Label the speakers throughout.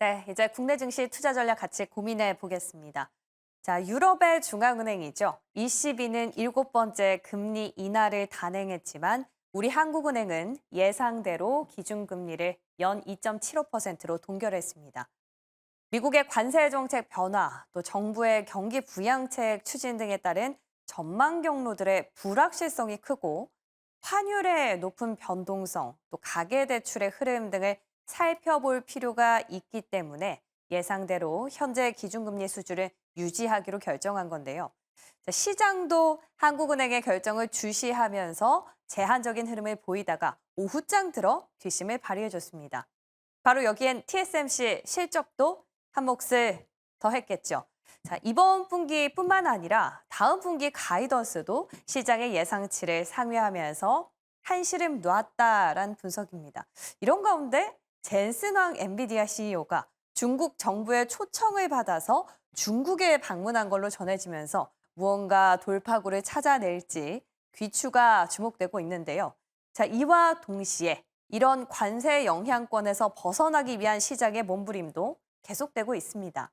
Speaker 1: 네, 이제 국내 증시 투자 전략 같이 고민해 보겠습니다. 자, 유럽의 중앙은행이죠. ECB는 7번째 금리 인하를 단행했지만 우리 한국은행은 예상대로 기준금리를 연 2.75%로 동결했습니다. 미국의 관세 정책 변화, 또 정부의 경기 부양책 추진 등에 따른 전망 경로들의 불확실성이 크고 환율의 높은 변동성, 또 가계대출의 흐름 등을 살펴볼 필요가 있기 때문에 예상대로 현재 기준금리 수준을 유지하기로 결정한 건데요. 자, 시장도 한국은행의 결정을 주시하면서 제한적인 흐름을 보이다가 오후장 들어 뒷심을 발휘해줬습니다. 바로 여기엔 TSMC 실적도 한 몫을 더했겠죠. 자, 이번 분기뿐만 아니라 다음 분기 가이던스도 시장의 예상치를 상회하면서 한시름 놨다라는 분석입니다. 이런 가운데 젠슨 황 엔비디아 CEO가 중국 정부의 초청을 받아서 중국에 방문한 걸로 전해지면서 무언가 돌파구를 찾아낼지 귀추가 주목되고 있는데요. 자, 이와 동시에 이런 관세 영향권에서 벗어나기 위한 시장의 몸부림도 계속되고 있습니다.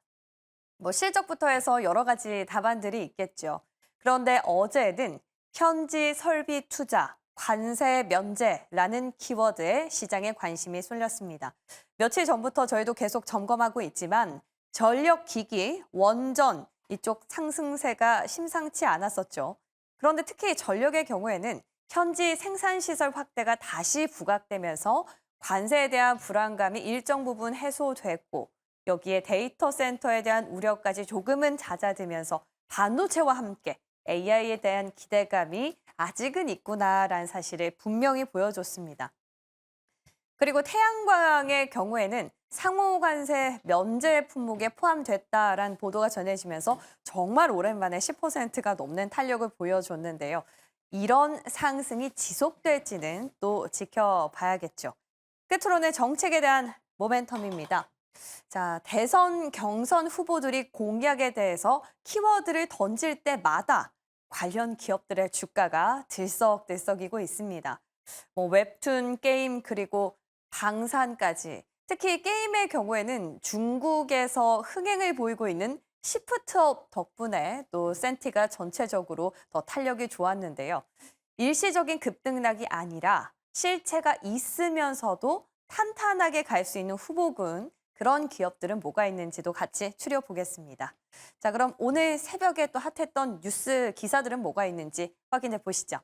Speaker 1: 실적부터 해서 여러 가지 답안들이 있겠죠. 그런데 어제는 현지 설비 투자, 관세 면제라는 키워드에 시장의 관심이 쏠렸습니다. 며칠 전부터 저희도 계속 점검하고 있지만 전력기기, 원전 이쪽 상승세가 심상치 않았었죠. 그런데 특히 전력의 경우에는 현지 생산시설 확대가 다시 부각되면서 관세에 대한 불안감이 일정 부분 해소됐고 여기에 데이터 센터에 대한 우려까지 조금은 잦아들면서 반도체와 함께 AI에 대한 기대감이 아직은 있구나라는 사실을 분명히 보여줬습니다. 그리고 태양광의 경우에는 상호 관세 면제 품목에 포함됐다라는 보도가 전해지면서 정말 오랜만에 10%가 넘는 탄력을 보여줬는데요. 이런 상승이 지속될지는 또 지켜봐야겠죠. 끝으로는 정책에 대한 모멘텀입니다. 자, 대선 경선 후보들이 공약에 대해서 키워드를 던질 때마다 관련 기업들의 주가가 들썩들썩이고 있습니다. 웹툰, 게임, 그리고 방산까지. 특히 게임의 경우에는 중국에서 흥행을 보이고 있는 시프트업 덕분에 또 센티가 전체적으로 더 탄력이 좋았는데요. 일시적인 급등락이 아니라 실체가 있으면서도 탄탄하게 갈 수 있는 후보군, 그런 기업들은 뭐가 있는지도 같이 추려보겠습니다. 자, 그럼 오늘 새벽에 또 핫했던 뉴스 기사들은 뭐가 있는지 확인해 보시죠.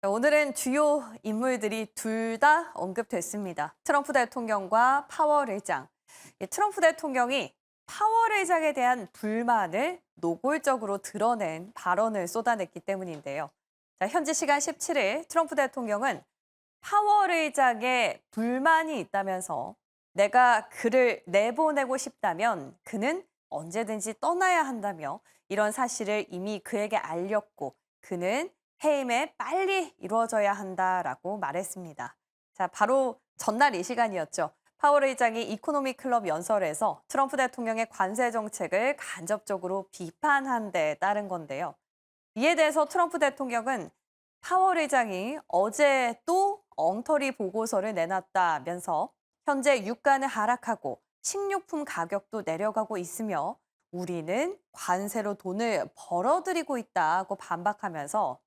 Speaker 1: 오늘은 주요 인물들이 둘 다 언급됐습니다. 트럼프 대통령과 파월 의장. 트럼프 대통령이 파월 의장에 대한 불만을 노골적으로 드러낸 발언을 쏟아냈기 때문인데요. 자, 현지 시간 17일 트럼프 대통령은 파월 의장에 불만이 있다면서 내가 그를 내보내고 싶다면 그는 언제든지 떠나야 한다며 이런 사실을 이미 그에게 알렸고 그는 해임에 빨리 이루어져야 한다라고 말했습니다. 자, 바로 전날 이 시간이었죠. 파월 의장이 이코노미 클럽 연설에서 트럼프 대통령의 관세 정책을 간접적으로 비판한 데 따른 건데요. 이에 대해서 트럼프 대통령은 파월 의장이 어제 또 엉터리 보고서를 내놨다면서 현재 유가는 하락하고 식료품 가격도 내려가고 있으며 우리는 관세로 돈을 벌어들이고 있다고 반박하면서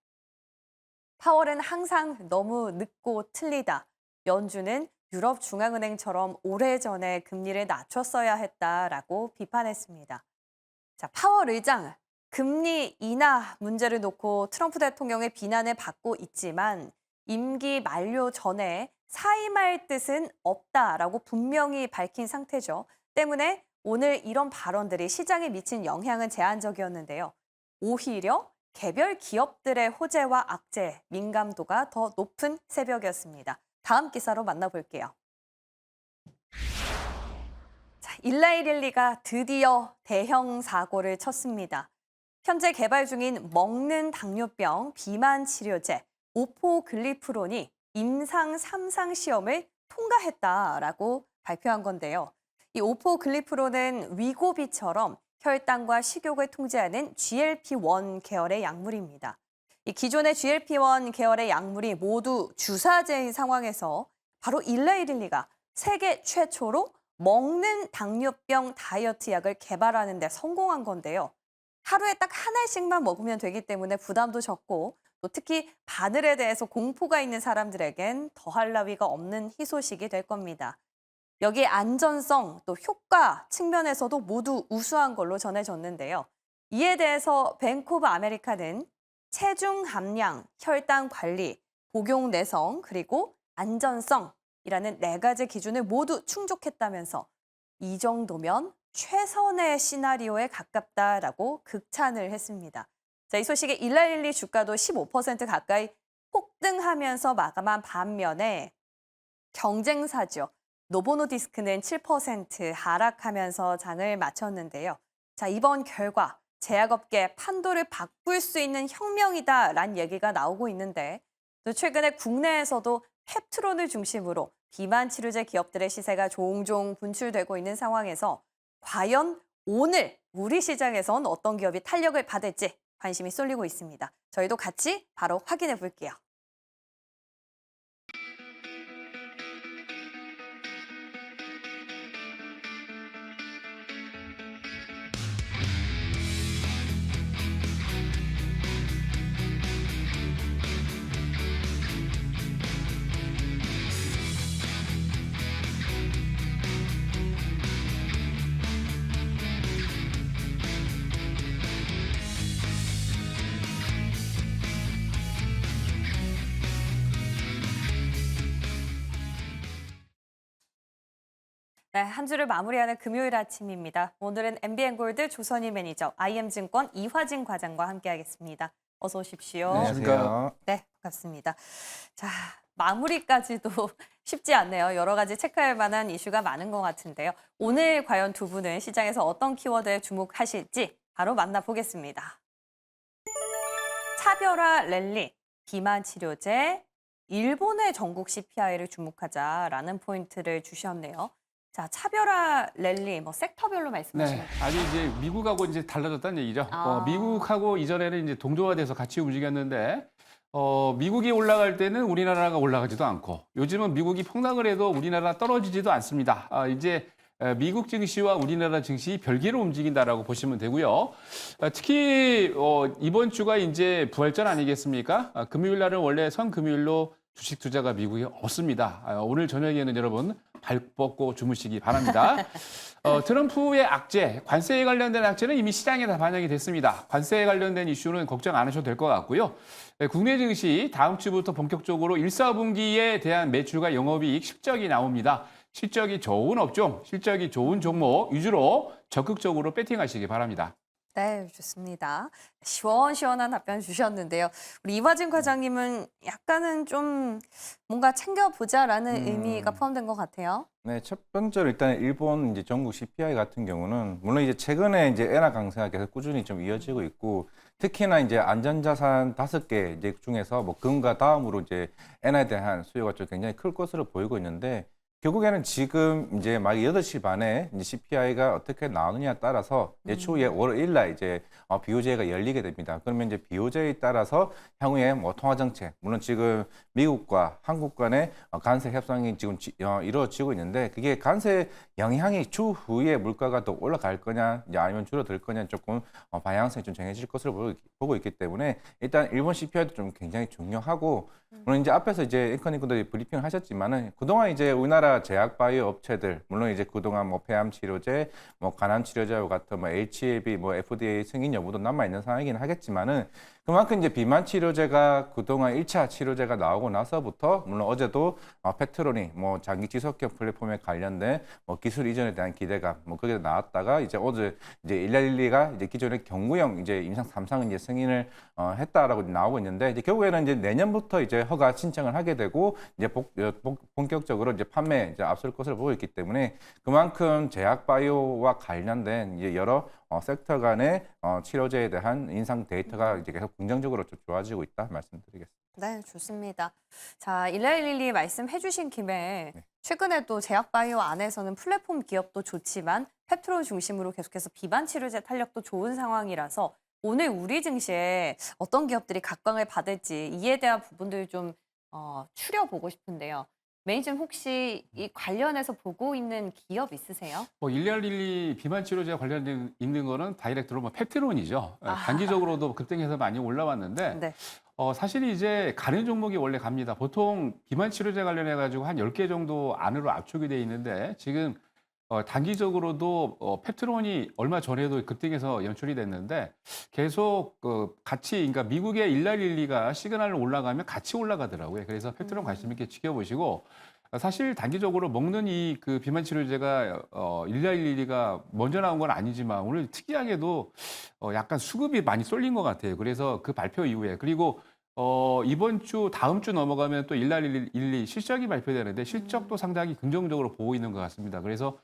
Speaker 1: 파월은 항상 너무 늦고 틀리다. 연준은 유럽중앙은행처럼 오래전에 금리를 낮췄어야 했다라고 비판했습니다. 자, 파월 의장, 금리 인하 문제를 놓고 트럼프 대통령의 비난을 받고 있지만 임기 만료 전에 사임할 뜻은 없다라고 분명히 밝힌 상태죠. 때문에 오늘 이런 발언들이 시장에 미친 영향은 제한적이었는데요. 오히려 개별 기업들의 호재와 악재, 민감도가 더 높은 새벽이었습니다. 다음 기사로 만나볼게요. 자, 일라이릴리가 드디어 대형 사고를 쳤습니다. 현재 개발 중인 먹는 당뇨병 비만 치료제 오포글리프론이 임상 3상 시험을 통과했다라고 발표한 건데요. 이 오포글리프론은 위고비처럼 혈당과 식욕을 통제하는 GLP-1 계열의 약물입니다. 이 기존의 GLP-1 계열의 약물이 모두 주사제인 상황에서 바로 일라이릴리가 세계 최초로 먹는 당뇨병 다이어트 약을 개발하는 데 성공한 건데요. 하루에 딱 한 알씩만 먹으면 되기 때문에 부담도 적고 또 특히 바늘에 대해서 공포가 있는 사람들에겐 더할 나위가 없는 희소식이 될 겁니다. 여기에 안전성 또 효과 측면에서도 모두 우수한 걸로 전해졌는데요. 이에 대해서 뱅크 오브 아메리카는 체중 함량, 혈당 관리, 복용 내성, 그리고 안전성이라는 네 가지 기준을 모두 충족했다면서 이 정도면 최선의 시나리오에 가깝다라고 극찬을 했습니다. 자, 이 소식에 일라일리 주가도 15% 가까이 폭등하면서 마감한 반면에 경쟁사죠. 노보노디스크는 7% 하락하면서 장을 마쳤는데요. 자, 이번 결과 제약업계 판도를 바꿀 수 있는 혁명이다라는 얘기가 나오고 있는데 또 최근에 국내에서도 펩트론을 중심으로 비만 치료제 기업들의 시세가 종종 분출되고 있는 상황에서 과연 오늘 우리 시장에선 어떤 기업이 탄력을 받을지 관심이 쏠리고 있습니다. 저희도 같이 바로 확인해 볼게요. 네, 한 주를 마무리하는 금요일 아침입니다. 오늘은 MBN골드 조선희 매니저, IM증권 이화진 과장과 함께하겠습니다. 어서 오십시오.
Speaker 2: 안녕하세요.
Speaker 1: 네, 반갑습니다. 자, 마무리까지도 쉽지 않네요. 여러 가지 체크할 만한 이슈가 많은 것 같은데요. 오늘 과연 두 분은 시장에서 어떤 키워드에 주목하실지 바로 만나보겠습니다. 차별화 랠리, 비만 치료제, 일본의 전국 CPI를 주목하자라는 포인트를 주셨네요. 자, 차별화 랠리, 섹터별로 말씀하시면
Speaker 2: 네, 아니 이제 미국하고 이제 달라졌다는 얘기죠.
Speaker 1: 아.
Speaker 2: 미국하고 이전에는 이제 동조화돼서 같이 움직였는데, 미국이 올라갈 때는 우리나라가 올라가지도 않고, 요즘은 미국이 폭락을 해도 우리나라 떨어지지도 않습니다. 이제 미국 증시와 우리나라 증시 별개로 움직인다라고 보시면 되고요. 특히 이번 주가 이제 부활절 아니겠습니까? 금요일 날은 원래 선금요일로 주식 투자가 미국에 없습니다. 오늘 저녁에는 여러분 발 뻗고 주무시기 바랍니다. 트럼프의 악재, 관세에 관련된 악재는 이미 시장에 다 반영이 됐습니다. 관세에 관련된 이슈는 걱정 안 하셔도 될 것 같고요. 국내 증시 다음 주부터 본격적으로 1, 4분기에 대한 매출과 영업이익 실적이 나옵니다. 실적이 좋은 업종, 실적이 좋은 종목 위주로 적극적으로 배팅하시기 바랍니다.
Speaker 1: 네, 좋습니다. 시원시원한 답변 주셨는데요. 우리 이화진 과장님은 약간은 좀 뭔가 챙겨보자라는 의미가 포함된 것 같아요.
Speaker 3: 네, 첫 번째로 일단 일본 이제 전국 CPI 같은 경우는 물론 이제 최근에 이제 엔화 강세가 계속 꾸준히 좀 이어지고 있고 특히나 이제 안전자산 5개 이제 중에서 뭐 금과 다음으로 이제 엔화에 대한 수요가 좀 굉장히 클 것으로 보이고 있는데 결국에는 지금 이제 막 8시 반에 이제 CPI가 어떻게 나오느냐에 따라서 추후에 월 1일 날 이제 BOJ가 열리게 됩니다. 그러면 이제 BOJ에 따라서 향후에 뭐 통화정책, 물론 지금 미국과 한국 간의 관세 협상이 지금 이루어지고 있는데 그게 관세 영향이 추후에 물가가 더 올라갈 거냐, 이제 아니면 줄어들 거냐 조금 방향성이 좀 정해질 것으로 보고 있기 때문에 일단 일본 CPI도 좀 굉장히 중요하고 물론 이제 앞에서 이제 앵커님들이 브리핑을 하셨지만은 그동안 이제 우리나라 제약 바이오 업체들 물론 이제 그동안 뭐 폐암 치료제, 뭐 간암 치료제와 같은 뭐 HAB, 뭐 FDA 승인 여부도 남아 있는 상황이긴 하겠지만은 그만큼 이제 비만 치료제가 그동안 1차 치료제가 나오고 나서부터 물론 어제도 팩트론이 뭐 장기 지속형 플랫폼에 관련된 뭐 기술 이전에 대한 기대감 뭐 그게 나왔다가 이제 어제 이제 일라일리가 이제 기존의 경구형 이제 임상 3상은 이제 승인을 했다라고 나오고 있는데 이제 결국에는 이제 내년부터 이제 허가 신청을 하게 되고 이제 본격적으로 이제 판매 이제 앞설 것으로 보고 있기 때문에 그만큼 제약 바이오와 관련된 이제 여러 섹터 간의 치료제에 대한 인상 데이터가 이제 계속 긍정적으로 좀 좋아지고 있다 말씀드리겠습니다.
Speaker 1: 네, 좋습니다. 자, 일라일리 말씀해 주신 김에
Speaker 3: 네.
Speaker 1: 최근에 또 제약바이오 안에서는 플랫폼 기업도 좋지만 펩트론 중심으로 계속해서 비만 치료제 탄력도 좋은 상황이라서 오늘 우리 증시에 어떤 기업들이 각광을 받을지 이에 대한 부분들 좀 추려보고 싶은데요. 매니저님 혹시 이 관련해서 보고 있는 기업 있으세요?
Speaker 2: 뭐 1112 비만 치료제 관련된 있는 거는 다이렉트로 뭐 펩티론이죠.
Speaker 1: 아.
Speaker 2: 단기적으로도 급등해서 많이 올라왔는데
Speaker 1: 네.
Speaker 2: 사실 이제 가는 종목이 원래 갑니다. 보통 비만 치료제 관련해 가지고 한 10개 정도 안으로 압축이 돼 있는데 지금 단기적으로도 펩트론이 얼마 전에도 급등해서 연출이 됐는데 계속 같이 그러니까 미국의 1112가 시그널로 올라가면 같이 올라가더라고요. 그래서 펩트론 관심 있게 지켜보시고 사실 단기적으로 먹는 이 그 비만 치료제가 1112가 먼저 나온 건 아니지만 오늘 특이하게도 약간 수급이 많이 쏠린 것 같아요. 그래서 그 발표 이후에 그리고 이번 주 다음 주 넘어가면 또 1112 실적이 발표되는데 실적도 상당히 긍정적으로 보고 있는 것 같습니다. 그래서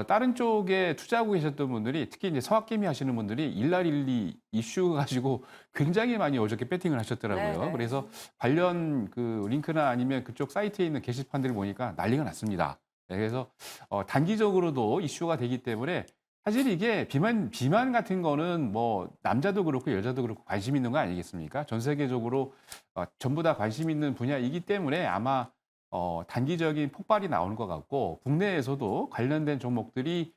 Speaker 2: 다른 쪽에 투자하고 계셨던 분들이 특히 이제 서학개미 하시는 분들이 1112 이슈 가지고 굉장히 많이 어저께 배팅을 하셨더라고요.
Speaker 1: 네네.
Speaker 2: 그래서 관련 그 링크나 아니면 그쪽 사이트에 있는 게시판들을 보니까 난리가 났습니다. 네, 그래서 단기적으로도 이슈가 되기 때문에 사실 이게 비만 같은 거는 뭐 남자도 그렇고 여자도 그렇고 관심 있는 거 아니겠습니까? 전 세계적으로 전부 다 관심 있는 분야이기 때문에 아마 단기적인 폭발이 나오는 것 같고 국내에서도 관련된 종목들이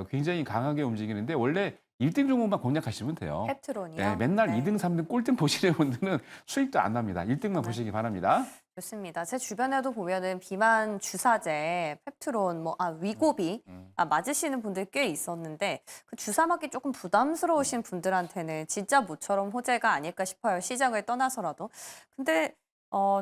Speaker 2: 굉장히 강하게 움직이는데 원래 1등 종목만 공략하시면 돼요.
Speaker 1: 펩트론이요?
Speaker 2: 네, 맨날
Speaker 1: 네.
Speaker 2: 2등, 3등 꼴등 보시는 분들은 수익도 안 납니다. 1등만
Speaker 1: 네.
Speaker 2: 보시기 바랍니다.
Speaker 1: 좋습니다. 제 주변에도 보면은 비만 주사제, 펩트론, 위고비 맞으시는 분들 꽤 있었는데 그 주사 맞기 조금 부담스러우신 분들한테는 진짜 모처럼 호재가 아닐까 싶어요. 시장을 떠나서라도. 근데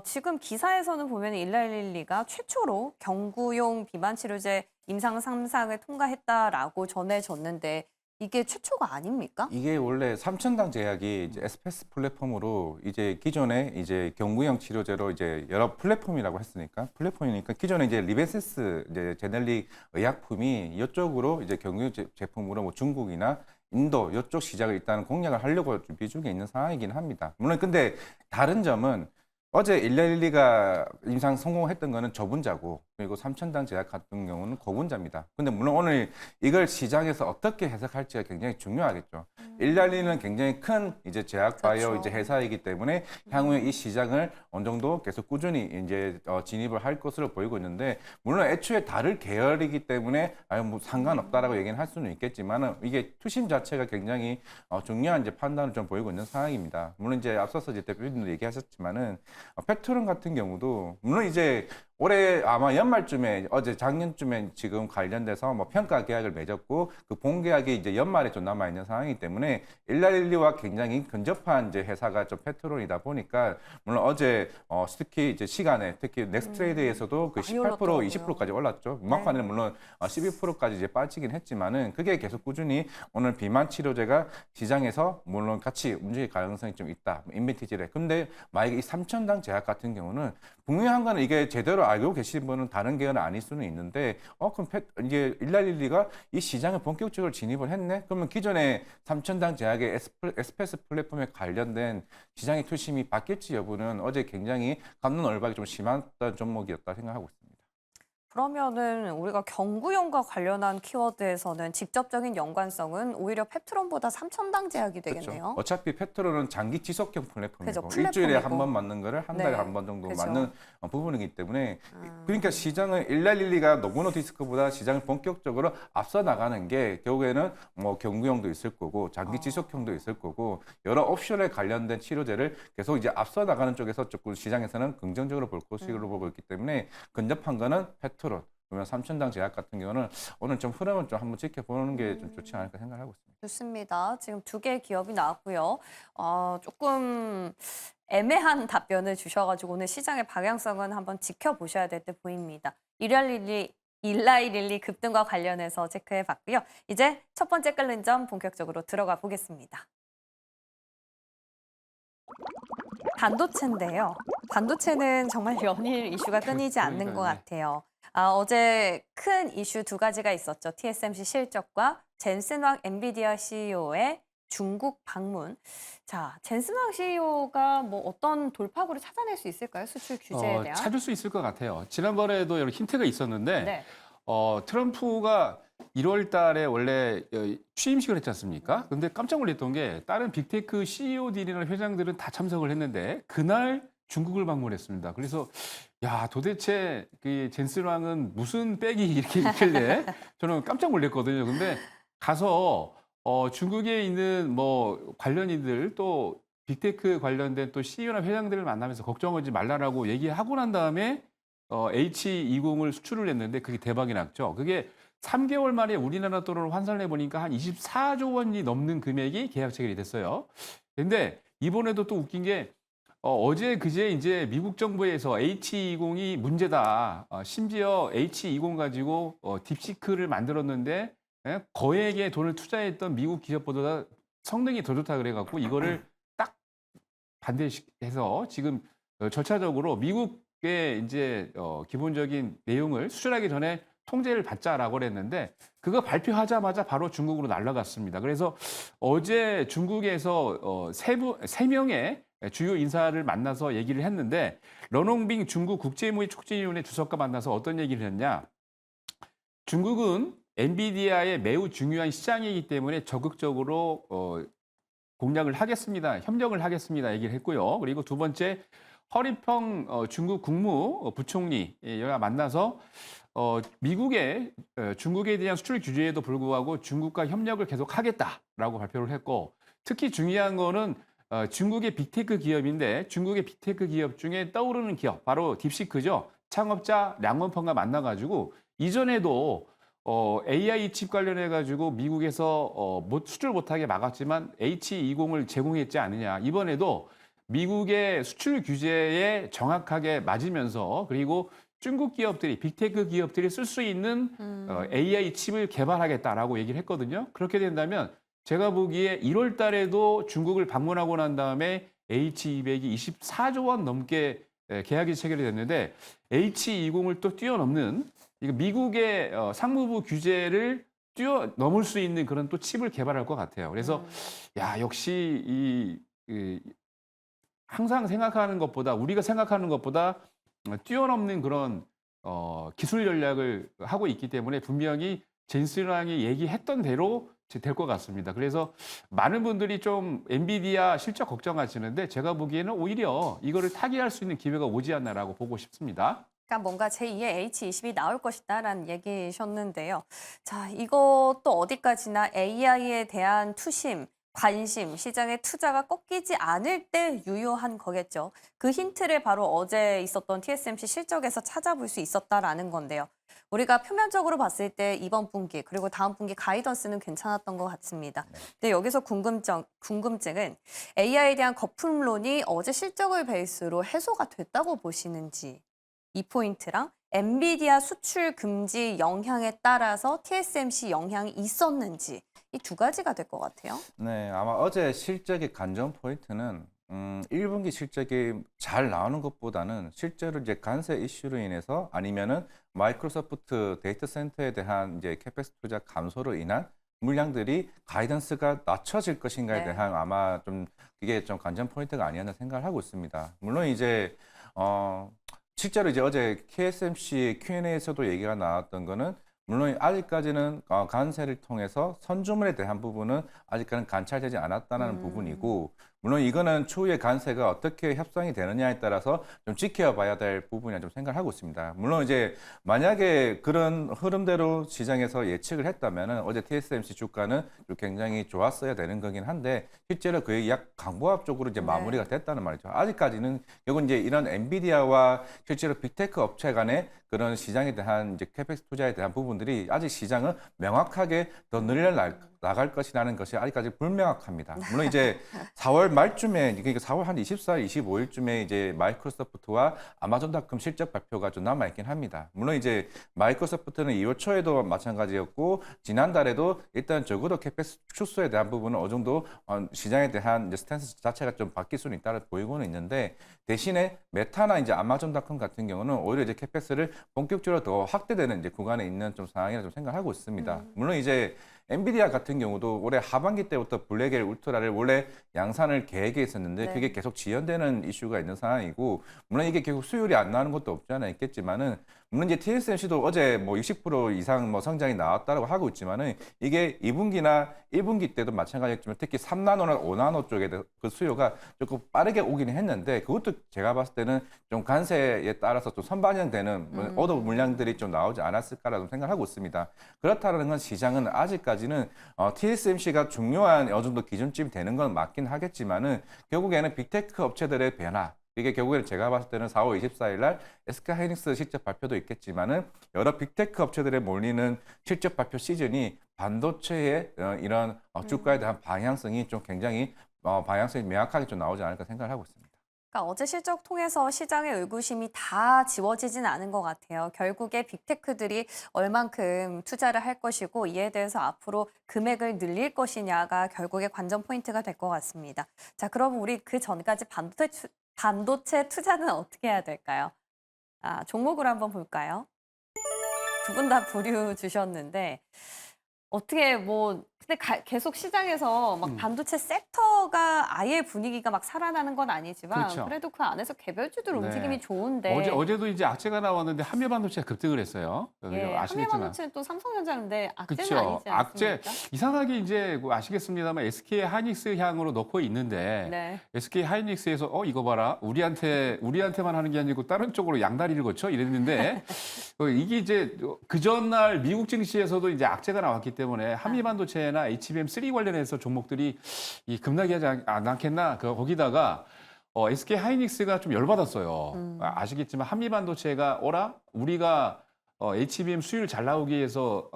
Speaker 1: 지금 기사에서는 보면 1112가 최초로 경구용 비만 치료제 임상 3상을 통과했다라고 전해졌는데 이게 최초가 아닙니까?
Speaker 3: 이게 원래 삼천당 제약이 이제 에스페스 플랫폼으로 이제 기존에 이제 경구형 치료제로 이제 여러 플랫폼이라고 했으니까 플랫폼이니까 기존에 이제 리베세스 이제 제넬릭 의약품이 이쪽으로 이제 경구형 제품으로 뭐 중국이나 인도 이쪽 시장을 일단 공략을 하려고 준비 중에 있는 상황이긴 합니다. 물론 근데 다른 점은 어제 1112가 임상 성공했던 거는 저분자고 그리고 삼천당 제약 같은 경우는 고분자입니다. 근데 물론 오늘 이걸 시장에서 어떻게 해석할지가 굉장히 중요하겠죠. 1112는 굉장히 큰 이제 제약 바이오
Speaker 1: 그렇죠.
Speaker 3: 이제 회사이기 때문에 향후에 이 시장을 어느 정도 계속 꾸준히 이제 진입을 할 것으로 보이고 있는데 물론 애초에 다를 계열이기 때문에 아유 뭐 상관없다라고 얘기는 할 수는 있겠지만은 이게 투심 자체가 굉장히 중요한 이제 판단을 좀 보이고 있는 상황입니다. 물론 이제 앞서서 이제 대표님도 얘기하셨지만은 펩트론 같은 경우도 물론 이제 올해 아마 연말쯤에 어제 작년쯤에 지금 관련돼서 뭐 평가 계약을 맺었고 그 본계약이 이제 연말에 좀 남아 있는 상황이기 때문에 1112와 굉장히 근접한 이제 회사가 좀 펩트론이다 보니까 물론 어제 특히 이제 시간에 특히 넥스트레이드에서도 그
Speaker 1: 많이
Speaker 3: 18%
Speaker 1: 올랐더라고요.
Speaker 3: 20%까지 올랐죠. 막판에는 물론 12%까지 이제 빠지긴 했지만은 그게 계속 꾸준히 오늘 비만 치료제가 시장에서 물론 같이 움직일 가능성이 좀 있다. 인벤티지래. 근데 만약에 이 삼천당 제약 같은 경우는 분명한 거는 이게 제대로 알고 계신 분은 다른 계열은 아닐 수는 있는데 그럼 이제 1112가 이 시장에 본격적으로 진입을 했네? 그러면 기존에 삼천당 제약의 에스페스 플랫폼에 관련된 시장의 투심이 바뀔지 여부는 어제 굉장히 갑론을박이 좀 심했던 종목이었다 생각하고 있습니다.
Speaker 1: 그러면은 우리가 경구용과 관련한 키워드에서는 직접적인 연관성은 오히려 펩트론보다 삼천당 제약이 되겠네요.
Speaker 3: 그렇죠. 어차피 페트롤은 장기 지속형 플랫폼이고
Speaker 1: 그죠,
Speaker 3: 일주일에
Speaker 1: 플랫폼이고.
Speaker 3: 한 번 맞는 거를 한
Speaker 1: 네.
Speaker 3: 달에 한 번 정도
Speaker 1: 그죠.
Speaker 3: 맞는 부분이기 때문에 그러니까 시장은 1112가 노보노디스크보다 시장을 본격적으로 앞서 나가는 게 결국에는 뭐 경구형도 있을 거고 장기 지속형도 있을 거고 여러 옵션에 관련된 치료제를 계속 이제 앞서 나가는 쪽에서 조금 시장에서는 긍정적으로 볼 것으로 보고 있기 때문에 근접한 거는 페트롤 그러면 삼천당 제약 같은 경우는 오늘 좀 흐름을 좀 한번 지켜보는 게 좀 좋지 않을까 생각하고 있습니다.
Speaker 1: 좋습니다. 지금 두 개의 기업이 나왔고요. 조금 애매한 답변을 주셔가지고 오늘 시장의 방향성은 한번 지켜보셔야 될 때 보입니다. 1112 급등과 관련해서 체크해봤고요. 이제 첫 번째 끓는 점 본격적으로 들어가 보겠습니다. 반도체인데요. 반도체는 정말 연일 이슈가 끊이지 않는 것 같아요. 어제 큰 이슈 두 가지가 있었죠. TSMC 실적과 젠슨 왕 엔비디아 CEO의 중국 방문. 자, 젠슨 왕 CEO가 뭐 어떤 돌파구를 찾아낼 수 있을까요? 수출 규제에 대한.
Speaker 2: 찾을 수 있을 것 같아요. 지난번에도 여러 힌트가 있었는데
Speaker 1: 네.
Speaker 2: 트럼프가 1월 달에 원래 취임식을 했지 않습니까? 근데 깜짝 놀랐던 게 다른 빅테크 CEO들이나 회장들은 다 참석을 했는데 그날 중국을 방문했습니다. 그래서 야 도대체 그 젠슨왕은 무슨 백이 이렇게 있길래 저는 깜짝 놀랐거든요. 근데 가서 중국에 있는 뭐 관련인들 또 빅테크 관련된 또 CEO나 회장들을 만나면서 걱정하지 말라라고 얘기하고 난 다음에 H20을 수출을 했는데 그게 대박이 났죠. 그게 3개월 만에 우리나라 돈으로 환산해 보니까 한 24조 원이 넘는 금액이 계약 체결이 됐어요. 근데 이번에도 또 웃긴 게 어제 그제 이제 미국 정부에서 H20이 문제다. 심지어 H20 가지고 딥시크를 만들었는데 거액의 돈을 투자했던 미국 기업보다 성능이 더 좋다 그래갖고 이거를 딱 반대해서 지금 절차적으로 미국의 이제 기본적인 내용을 수출하기 전에 통제를 받자라고 그랬는데 그거 발표하자마자 바로 중국으로 날아갔습니다. 그래서 어제 중국에서 세 명의 주요 인사를 만나서 얘기를 했는데 런홍빙 중국 국제무역 촉진위원회 주석과 만나서 어떤 얘기를 했냐. 중국은 엔비디아의 매우 중요한 시장이기 때문에 적극적으로 공략을 하겠습니다. 협력을 하겠습니다. 얘기를 했고요. 그리고 두 번째 허리펑 중국 국무부총리와 만나서 미국의 중국에 대한 수출 규제에도 불구하고 중국과 협력을 계속하겠다라고 발표를 했고 특히 중요한 거는 중국의 빅테크 기업인데 중국의 빅테크 기업 중에 떠오르는 기업 바로 딥시크죠. 창업자 량원펑과 만나가지고 이전에도 AI 칩 관련해 가지고 미국에서 수출 못하게 막았지만 H20을 제공했지 않느냐. 이번에도 미국의 수출 규제에 정확하게 맞으면서 그리고 중국 기업들이 빅테크 기업들이 쓸 수 있는 AI 칩을 개발하겠다라고 얘기를 했거든요. 그렇게 된다면 제가 보기에 1월 달에도 중국을 방문하고 난 다음에 H200이 24조 원 넘게 계약이 체결이 됐는데 H20을 또 뛰어넘는 이거 미국의 상무부 규제를 뛰어넘을 수 있는 그런 또 칩을 개발할 것 같아요. 그래서 야 역시 항상 생각하는 것보다 우리가 생각하는 것보다 뛰어넘는 그런 기술 전략을 하고 있기 때문에 분명히 젠슨왕이 얘기했던 대로 될 것 같습니다. 그래서 많은 분들이 좀 엔비디아 실적 걱정하시는데 제가 보기에는 오히려 이거를 타개할 수 있는 기회가 오지 않나라고 보고 싶습니다.
Speaker 1: 그러니까 뭔가 제2의 H20이 나올 것이다라는 얘기셨는데요. 자, 이것도 어디까지나 AI에 대한 투심, 관심, 시장의 투자가 꺾이지 않을 때 유효한 거겠죠. 그 힌트를 바로 어제 있었던 TSMC 실적에서 찾아볼 수 있었다라는 건데요. 우리가 표면적으로 봤을 때 이번 분기 그리고 다음 분기 가이던스는 괜찮았던 것 같습니다. 근데 여기서 궁금증은 AI에 대한 거품론이 어제 실적을 베이스로 해소가 됐다고 보시는지 이 포인트랑 엔비디아 수출 금지 영향에 따라서 TSMC 영향이 있었는지 이 두 가지가 될 것 같아요.
Speaker 3: 네, 아마 어제 실적의 관전 포인트는 1분기 실적이 잘 나오는 것보다는 실제로 이제 관세 이슈로 인해서 아니면은 마이크로소프트 데이터 센터에 대한 이제 캐펙스 투자 감소로 인한 물량들이 가이던스가 낮춰질 것인가에 대한 아마 좀 이게 좀 관전 포인트가 아니었나 생각을 하고 있습니다. 물론 이제 실제로 이제 어제 KSMC Q&A에서도 얘기가 나왔던 거는 물론 아직까지는 관세를 통해서 선주문에 대한 부분은 아직까지는 관찰되지 않았다는 부분이고 물론 이거는 추후에 관세가 어떻게 협상이 되느냐에 따라서 좀 지켜봐야 될 부분이라 좀 생각을 하고 있습니다. 물론 이제 만약에 그런 흐름대로 시장에서 예측을 했다면은 어제 TSMC 주가는 굉장히 좋았어야 되는 거긴 한데 실제로 거의 약 강보합적으로 이제 마무리가 됐다는 말이죠. 아직까지는 결국 이제 이런 엔비디아와 실제로 빅테크 업체 간의 그런 시장에 대한 이제 캐펙스 투자에 대한 부분들이 아직 시장은 명확하게 더 나갈 것이라는 것이 아직까지 불명확합니다. 물론 이제 4월 말쯤에 그러니까 4월 한 24일, 25일쯤에 이제 마이크로소프트와 아마존닷컴 실적 발표가 좀 남아 있긴 합니다. 물론 이제 마이크로소프트는 2월 초에도 마찬가지였고 지난달에도 일단 적어도 캐펙스 축소에 대한 부분은 어느 정도 시장에 대한 이제 스탠스 자체가 좀 바뀔 수는 있다고 보이고는 있는데 대신에 메타나 이제 아마존닷컴 같은 경우는 오히려 이제 캐펙스를 본격적으로 더 확대되는 이제 구간에 있는 좀 상황이라 좀 생각하고 있습니다. 물론 이제 엔비디아 같은 경우도 올해 하반기 때부터 블랙엘 울트라를 원래 양산을 계획해 있었는데 그게 계속 지연되는 이슈가 있는 상황이고 물론 이게 결국 수율이 안 나오는 것도 없지 않아 있겠지만은 물론 이제 TSMC도 어제 뭐 60% 이상 뭐 성장이 나왔다라고 하고 있지만은 이게 2분기나 1분기 때도 마찬가지였지만 특히 3나노나 5나노 쪽에 그 수요가 조금 빠르게 오기는 했는데 그것도 제가 봤을 때는 좀 관세에 따라서 좀 선반영되는 오더 물량들이 좀 나오지 않았을까라고 생각하고 있습니다. 그렇다는 건 시장은 아직까지는 TSMC가 중요한 어느 정도 기준쯤 되는 건 맞긴 하겠지만은 결국에는 빅테크 업체들의 변화 이게 결국에는 제가 봤을 때는 4월 24일 날 SK하이닉스 실적 발표도 있겠지만은 여러 빅테크 업체들에 몰리는 실적 발표 시즌이 반도체의 이런 주가에 대한 방향성이 좀 굉장히 방향성이 명확하게 좀 나오지 않을까 생각을 하고 있습니다.
Speaker 1: 그러니까 어제 실적 통해서 시장의 의구심이 다 지워지진 않은 것 같아요. 결국에 빅테크들이 얼만큼 투자를 할 것이고 이에 대해서 앞으로 금액을 늘릴 것이냐가 결국에 관전 포인트가 될 것 같습니다. 자, 그럼 우리 그 전까지 반도체 투자는 어떻게 해야 될까요? 종목으로 한번 볼까요? 두 분 다 보류 주셨는데 어떻게 근데 계속 시장에서 막 반도체 섹터가 아예 분위기가 막 살아나는 건 아니지만
Speaker 2: 그렇죠.
Speaker 1: 그래도 그 안에서 개별주들
Speaker 2: 네.
Speaker 1: 움직임이 좋은데
Speaker 2: 어제도 이제 악재가 나왔는데 한미반도체가 급등을 했어요.
Speaker 1: 예,
Speaker 2: 아시겠지만.
Speaker 1: 한미반도체는 또 삼성전자인데 악재는
Speaker 2: 그렇죠.
Speaker 1: 아니지 않습니까?
Speaker 2: 이상하게 이제 아시겠습니다만 SK 하이닉스 향으로 넣고 있는데
Speaker 1: 네.
Speaker 2: SK 하이닉스에서 이거 봐라 우리한테만 하는 게 아니고 다른 쪽으로 양다리를 거쳐 이랬는데 이게 이제 그 전날 미국 증시에서도 이제 악재가 나왔기 때문에 한미반도체나 HBM3 관련해서 종목들이 이 급락하지 않겠나 거기다가 SK 하이닉스가 좀 열받았어요. 아시겠지만 한미반도체가 우리가 HBM 수율 잘 나오기 위해서